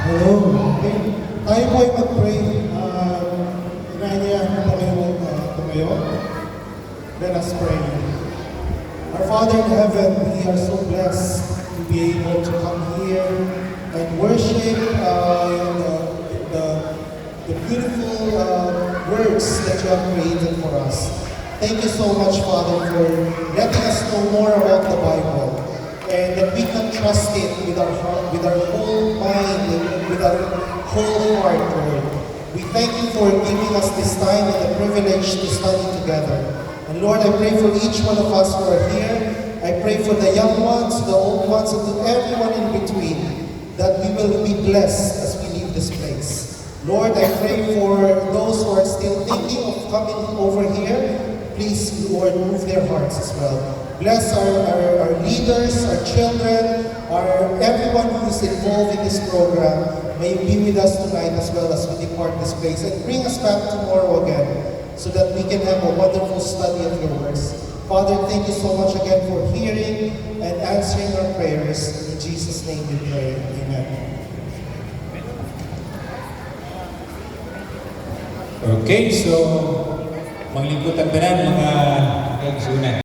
Hello. Okay. Tayo po ay mag-pray. Inanyayahan po kayo tumayo. Let us pray. Our Father in heaven, we are so blessed to be able to come here and worship the beautiful works that you have created for us. Thank you so much, Father, for letting us know more about the Bible, and that we can trust it with our heart, with our whole mind, and with our whole heart, Lord. We thank you for giving us this time and the privilege to study together. And Lord, I pray for each one of us who are here. I pray for the young ones, the old ones, and to everyone in between, that we will be blessed as we leave this place. Lord, I pray for those who are still thinking of coming over here. Please, Lord, move their hearts as well. Bless our leaders, our children, everyone who is involved in this program. May you be with us tonight as well as we depart this place and bring us back tomorrow again so that we can have a wonderful study of your words. Father, thank you so much again for hearing and answering our prayers. In Jesus' name we pray. Amen.
Okay, so maglingkod ang tanan mga kaigsunan.